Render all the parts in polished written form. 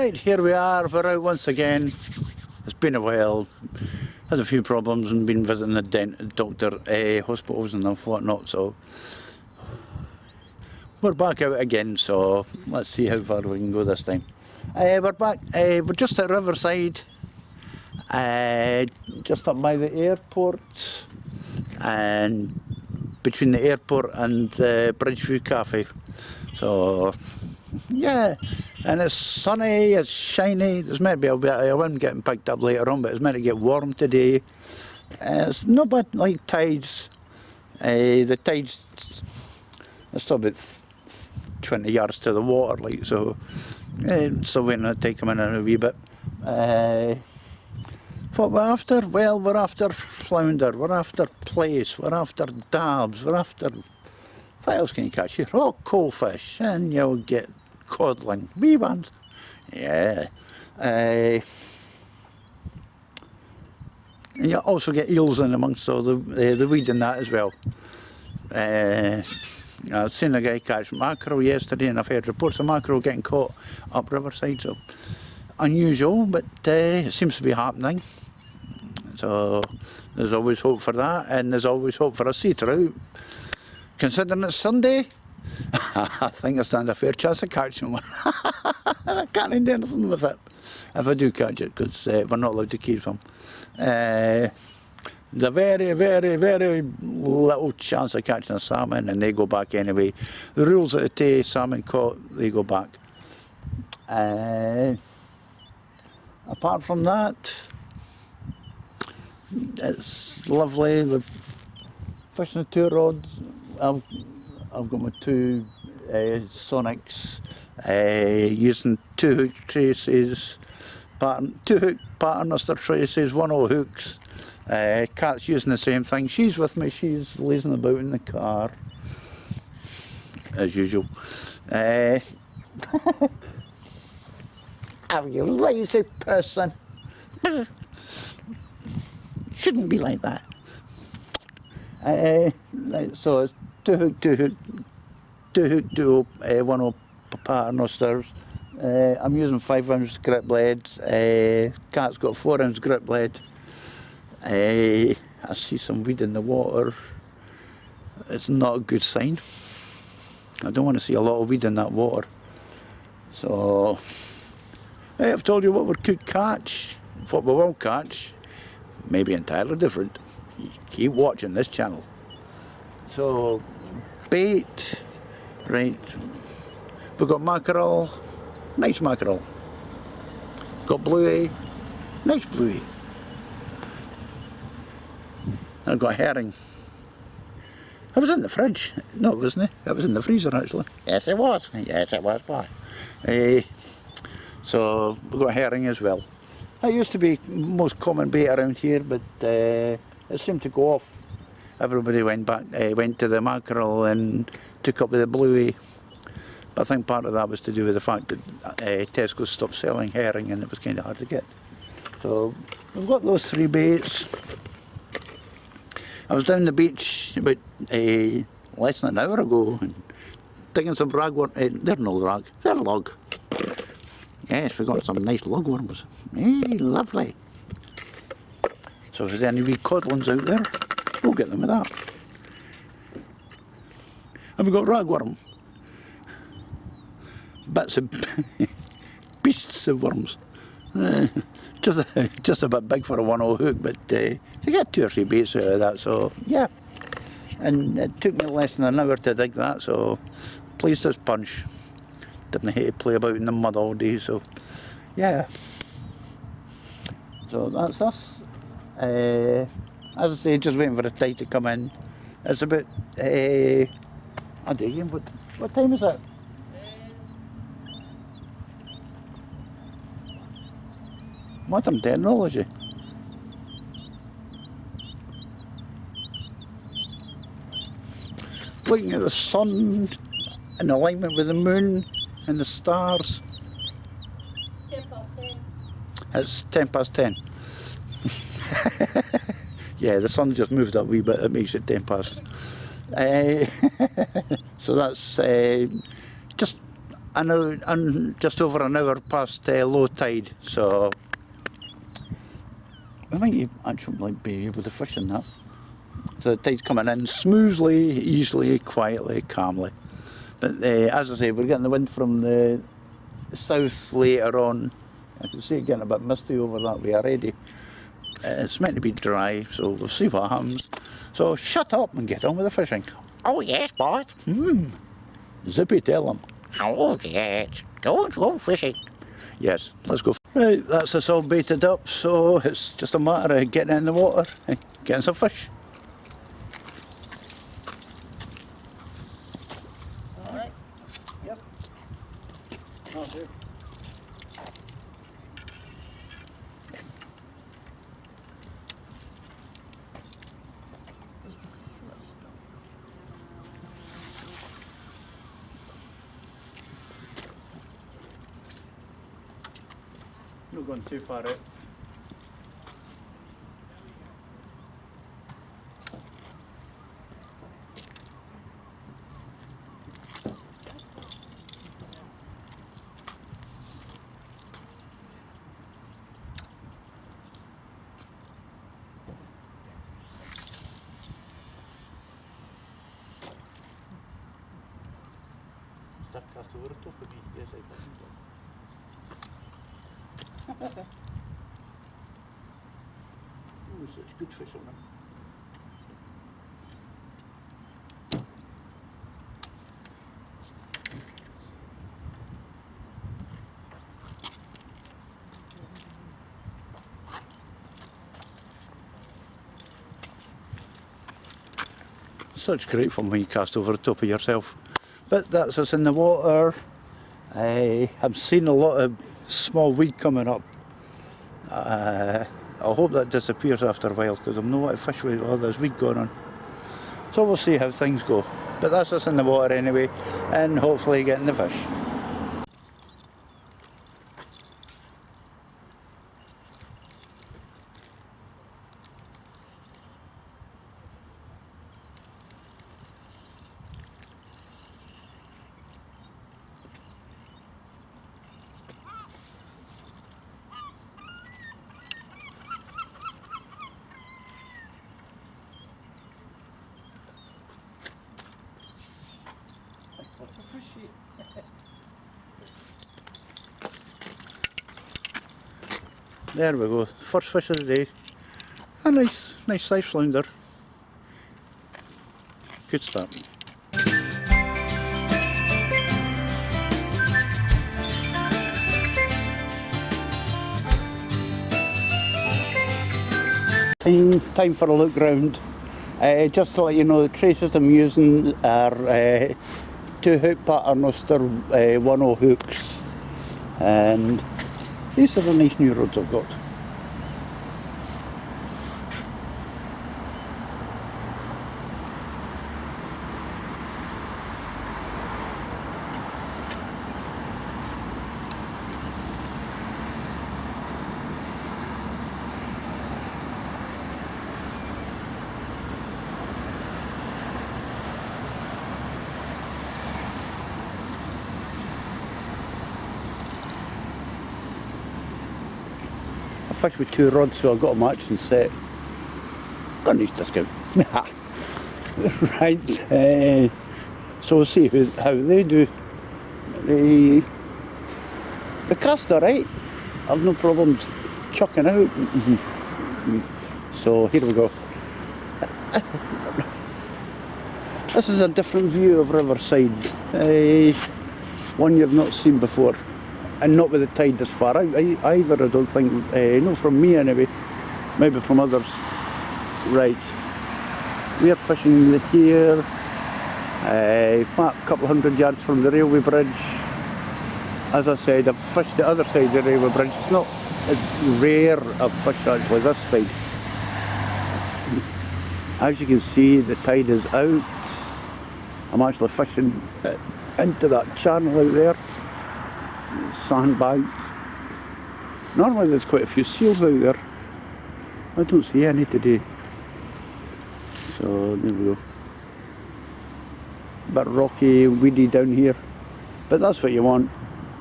Right, here we are, we're out once again. It's been a while, had a few problems and been visiting the doctor, hospitals and whatnot, so we're back out again, so let's see how far we can go this time. We're back, we're just at Riverside, just up by the airport, and between the airport and the Bridgeview cafe. So yeah, and it's sunny, it's shiny, there's meant to be a bit of wind getting picked up later on, but it's meant to get warm today. It's not bad like tides. The tides are still about 20 yards to the water, like, so still waiting to take them in a wee bit. What we're after? Well, we're after flounder, we're after plaice, we're after dabs, we're after... What else can you catch here? Oh, coalfish, and you'll get codling, wee ones. Yeah. And you also get eels in amongst all the weed in that as well. I've seen a guy catch mackerel yesterday, and I've heard reports of mackerel getting caught up Riverside, so unusual, but it seems to be happening. So there's always hope for that, and there's always hope for a sea trout. Considering it's Sunday, I think I stand a fair chance of catching one. I can't do anything with it if I do catch it, because we're not allowed to keep them. There's a very, very, very little chance of catching a salmon, and they go back anyway. The rules of the day, salmon caught, they go back. Apart from that, it's lovely. We're fishing the 2 rods. I've got my 2 Sonics, using 2 hook traces, 2 hook paternoster traces, 1 0 hooks. Kat's using the same thing. She's with me, she's lazing about in the car, as usual. Oh, you lazy person. Shouldn't be like that. So it's 2 hook, 2 hook, 2 hook duo, 1 0 paternosters. I'm using 5-ounce grip blades. Kat's got 4-ounce grip blade. I see some weed in the water. It's not a good sign. I don't want to see a lot of weed in that water. So I've told you what we could catch. What we will catch may be entirely different. Keep watching this channel. So bait, right, we've got mackerel, nice mackerel. Got bluey, nice bluey. And I've got herring. I was in the fridge. No, it wasn't. I was in the freezer actually. Yes it was. Yes it was, boy. So we've got herring as well. That used to be most common bait around here, but it seemed to go off. Everybody went to the mackerel and took up with the bluey. But I think part of that was to do with the fact that Tesco stopped selling herring and it was kind of hard to get. So we've got those 3 baits. I was down the beach about less than an hour ago and digging some ragworm. They're no rag, they're log. Yes, we got some nice lugworms. Hey, lovely. So if there's any wee codlings out there, we'll get them with that. And we've got ragworm. Bits of beasts of worms. Just a bit big for a 1 0 hook, but you get 2 or 3 baits out of that, so yeah. And it took me less than an hour to dig that, so pleased as punch. Didn't hate to play about in the mud all day, so yeah. So that's us. As I say, just waiting for the tide to come in. It's about what time is it? Modern technology. Looking at the sun in alignment with the moon and the stars. 10:10. It's 10:10. Yeah, the sun just moved up a wee bit, it makes it 10 past. So that's just just over an hour past low tide, so we might actually be able to fish in that. So the tide's coming in smoothly, easily, quietly, calmly. But as I say, we're getting the wind from the south later on. I can see it getting a bit misty over that way already. It's meant to be dry, so we'll see what happens. So shut up and get on with the fishing. Oh yes, boss. Zippy, tell them. Oh yes, go fishing. Yes, let's go. Right, that's us all baited up, so it's just a matter of getting in the water and getting some fish. Alright. Yep. Oh, dear. Not going too far out. Start cast over the top of me, yes I can. Ooh, such good fish on them. Such great fun when you cast over the top of yourself. But that's us in the water. I'm seeing a lot of small weed coming up. I hope that disappears after a while because I'm not want to fish with all this weed going on. So we'll see how things go. But that's us in the water anyway, and hopefully getting the fish. There we go, first fish of the day. A nice size flounder. Good start. Time for a look round. Just to let you know, the traces I'm using are 2-hook paternoster 1/0 hooks, and these are the nice new rods I've got. I fished with 2 rods, so I got a matching set. Got a nice discount. Right, so we'll see how they do. The cast are right. I've no problems chucking out. So here we go. This is a different view of Riverside. One you've not seen before. And not with the tide this far either, I don't think. No, from me anyway. Maybe from others. Right. We're fishing here. A couple hundred yards from the railway bridge. As I said, I've fished the other side of the railway bridge. It's not rare I've fished actually this side. As you can see, the tide is out. I'm actually fishing into that channel out there. Sandbank. Normally there's quite a few seals out there. I don't see any today. So there we go. A bit rocky, weedy down here. But that's what you want.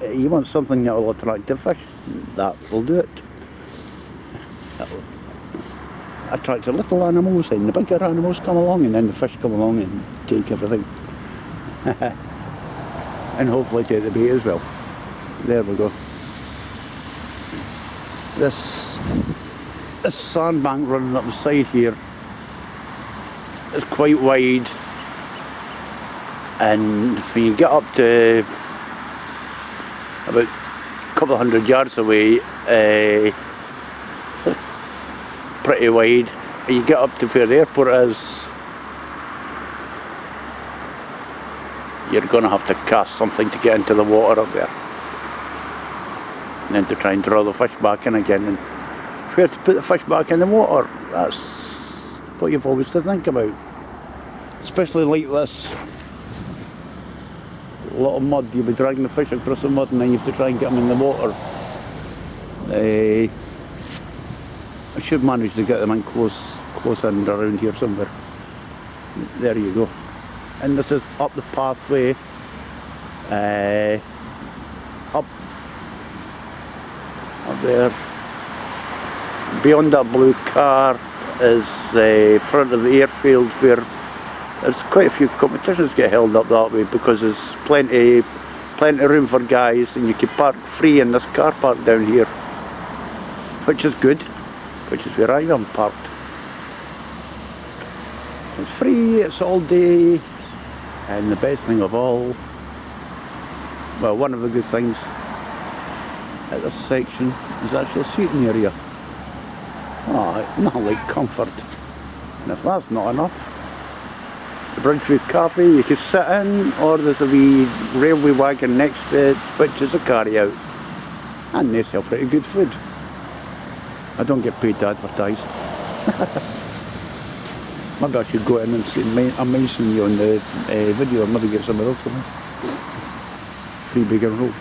You want something that will attract the fish. That will do it. That'll attract the little animals, and the bigger animals come along, and then the fish come along and take everything. And hopefully take the bait as well. There we go. This sandbank running up the side here is quite wide, and when you get up to about a couple of 100 yards away, pretty wide. When you get up to where the airport is, you're going to have to cast something to get into the water up there, and then to try and draw the fish back in again. And where to put the fish back in the water, that's what you've always to think about, especially like this. A lot of mud, you'll be dragging the fish across the mud, and then you have to try and get them in the water. I should manage to get them in close in around here somewhere. There you go. And this is up the pathway, up there. Beyond that blue car is the front of the airfield, where there's quite a few competitions get held up that way, because there's plenty of room for guys, and you can park free in this car park down here, which is good, which is where I am parked. It's free, it's all day, and the best thing of all, well, one of the good things at this section is actually a seating area. Oh, nothing like comfort. And if that's not enough, the Bridgeview Cafe you can sit in, or there's a wee railway wagon next to it, which is a carry out, and they sell pretty good food. I don't get paid to advertise. Maybe I should go in and see, I'm mentioning you on the video, or maybe get some of those for me. Free big and roll.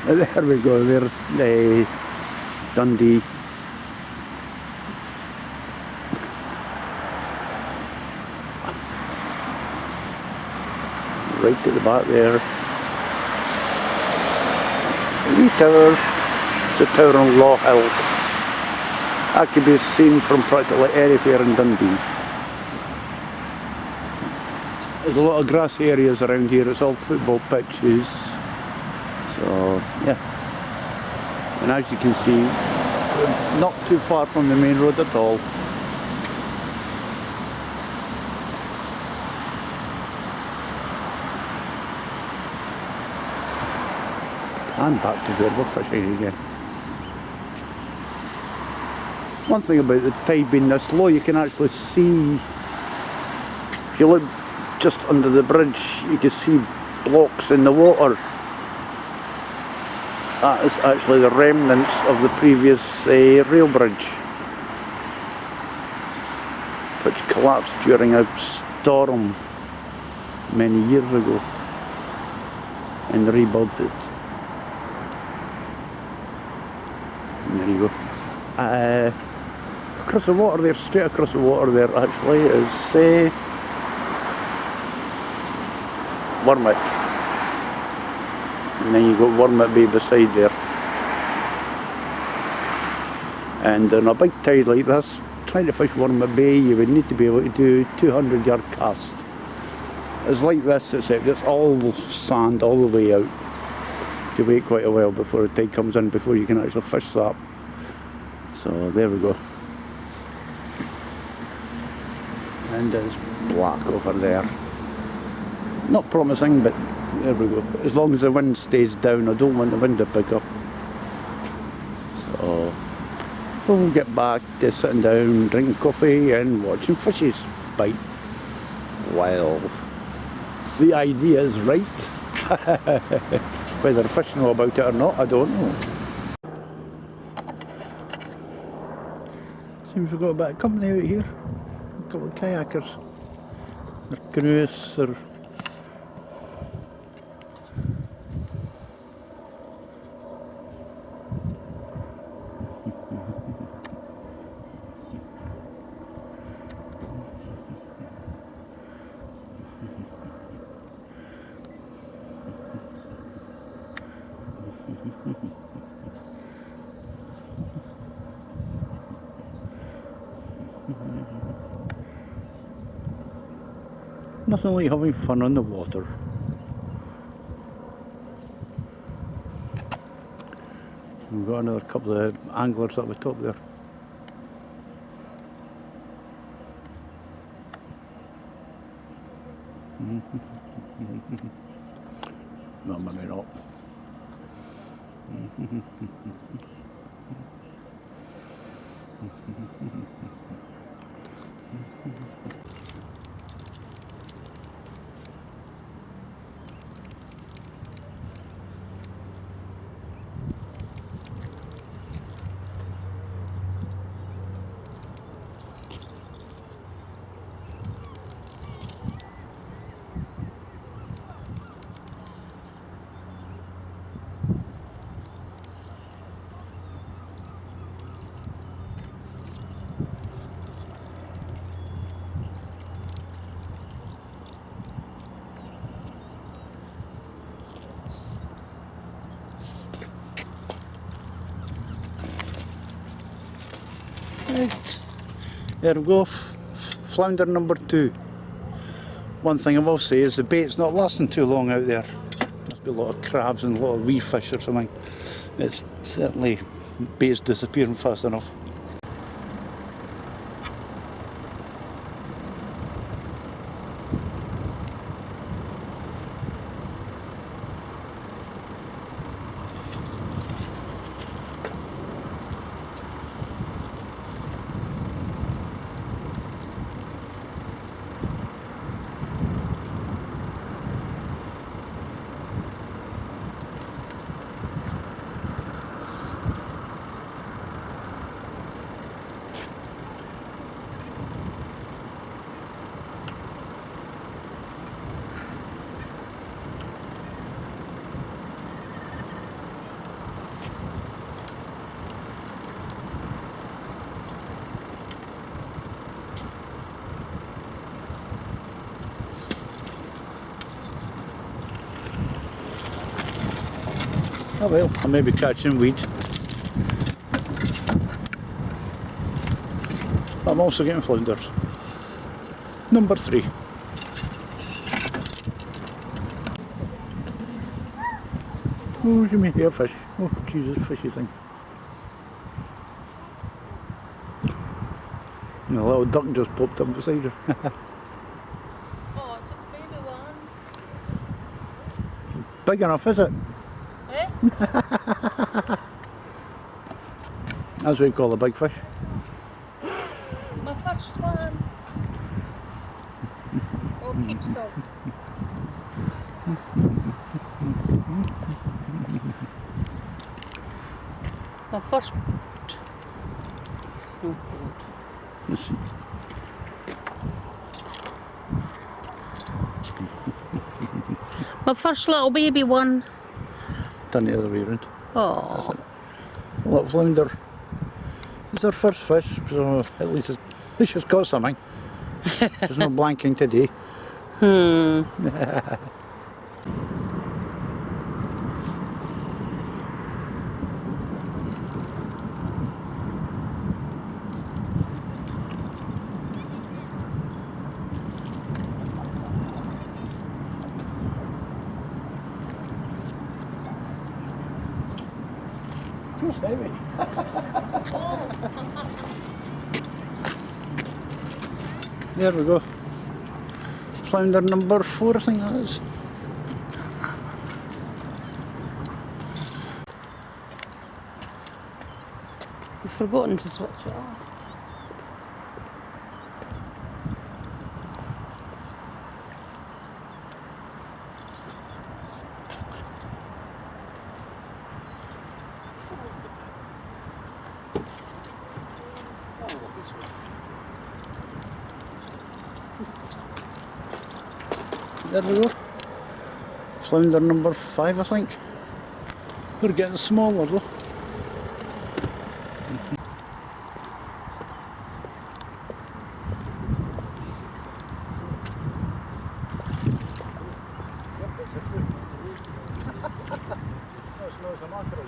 There we go, there's Dundee. Right at the back there. A wee tower. It's a tower on Law Hill. That can be seen from practically anywhere in Dundee. There's a lot of grass areas around here. It's all football pitches. So yeah. And as you can see, we're not too far from the main road at all. And back to where we're fishing again. One thing about the tide being this low, you can actually see, if you look just under the bridge, you can see blocks in the water. That is actually the remnants of the previous rail bridge, which collapsed during a storm many years ago, and rebuilt it. And there you go. Across the water there, straight across the water there actually, is Wormit. And then you've got Wormit Bay beside there. And on a big tide like this, trying to fish Wormit Bay, you would need to be able to do 200-yard cast. It's like this, except it's all sand all the way out. You have to wait quite a while before the tide comes in, before you can actually fish that. So there we go. And it's black over there. Not promising, but there we go. As long as the wind stays down, I don't want the wind to pick up. So we'll get back to sitting down, drinking coffee and watching fishes bite. Well, the idea is right. Whether the fish know about it or not, I don't know. Seems we've got a bit of company out here. A couple of kayakers. Or canoeists, or Nothing like having fun on the water. We've got another couple of anglers up the top there. No, maybe not. Right, there we go, flounder number 2. One thing I will say is the bait's not lasting too long out there. Must be a lot of crabs and a lot of wee fish or something. It's certainly, bait's disappearing fast enough. Oh well, I may be catching weed. But I'm also getting flounders. Number 3. Oh, you may hear fish. Oh, Jesus, fishy thing. And a little duck just popped up beside her. Oh, just a baby one. Big enough, is it? Eh? That's what you call a big fish. My first one. Oh, keep still. My first. Oh, God. Let's see. My first little baby one. Done the other way around. Oh. Little flounder. It's our first fish, so at least she's got something. There's no blanking today. Feels heavy. There we go. Flounder number 4, I think that is. I've forgotten to switch it off. There we go. Flounder number 5, I think. We're getting smaller though. It's a mackerel.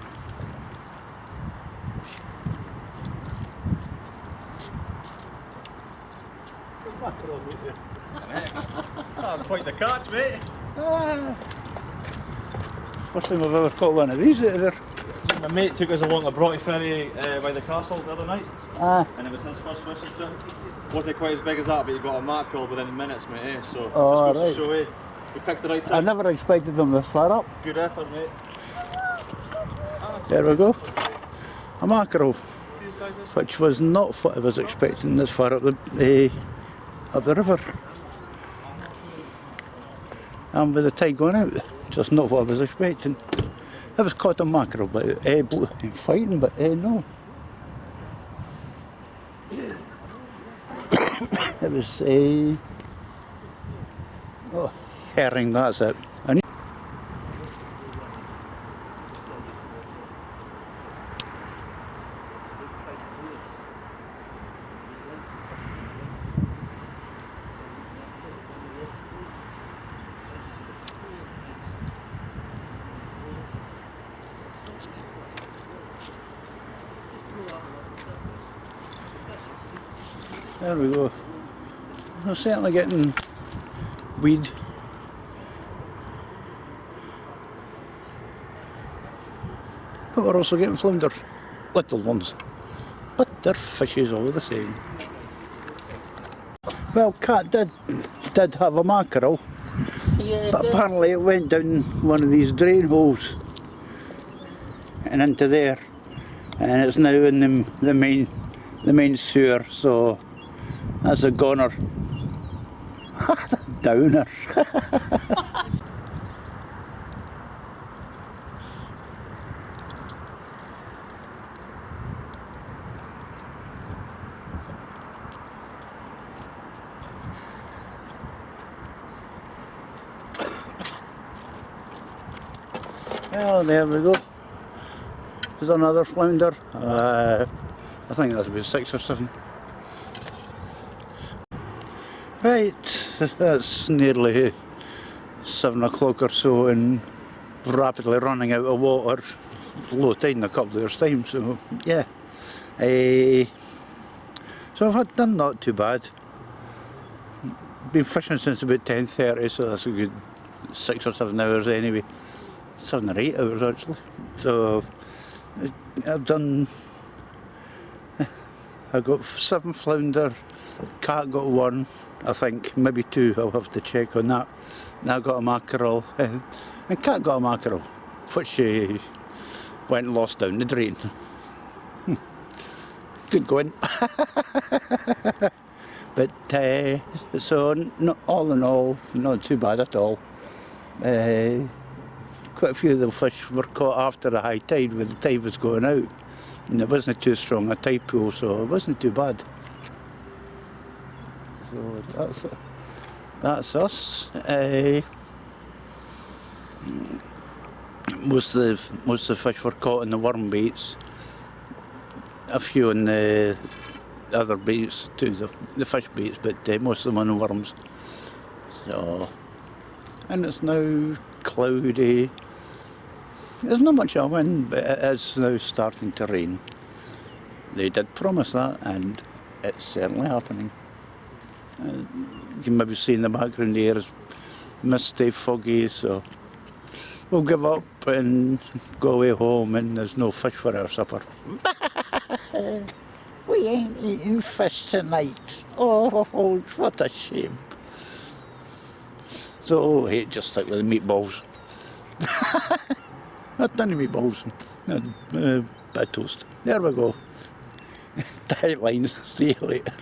Mackerel right there. catch, mate. Ah. First time I've ever caught one of these out of there. My mate took us along to Broughty Ferry by the castle the other night, Ah. and it was his first fishing trip. Wasn't quite as big as that, but he got a mackerel within minutes, mate. Eh? So Oh, just goes right. to show you, we picked the right I time. never expected them this far up. Good effort, mate. There we go. A mackerel, See the size of this? which was not what I was expecting this far up the river. And with the tide going out, just not what I was expecting. I was caught a mackerel, but fighting, but no. It was a herring. That's it. There we go. We're certainly getting weed. But we're also getting flounder. Little ones. But they're fishes all the same. Well, Cat did have a mackerel, Yeah, but apparently it went down one of these drain holes and into there, and it's now in the main sewer. So that's a goner. Downer. Well, there we go. There's another flounder. I think that's about 6 or 7. Right, that's nearly 7 o'clock or so and rapidly running out of water. Low tide in a couple of years' time, so yeah. So I've done not too bad. Been fishing since about 10:30, so that's a good 6 or 7 hours anyway. 7 or 8 hours actually. So I've done. I got 7 flounder. Cat got 1, I think, maybe 2. I'll have to check on that. And I got a mackerel, and Cat got a mackerel, which went and lost down the drain. Good going. But so all in all, not too bad at all. Quite a few of the fish were caught after the high tide, when the tide was going out, and it wasn't too strong a tide pool, so it wasn't too bad. So that's us. Most of the fish were caught in the worm baits. A few in the other baits too, the fish baits, but most of them on the worms. So, and it's now cloudy. There's not much of wind, but it is now starting to rain. They did promise that, and it's certainly happening. You can maybe see in the background there is misty, foggy, so we'll give up and go away home, and there's no fish for our supper. We ain't eating fish tonight. Oh, what a shame. So, hey, just stick with the meatballs. Not done the meatballs. Bit of toast. There we go. Tight lines. See you later.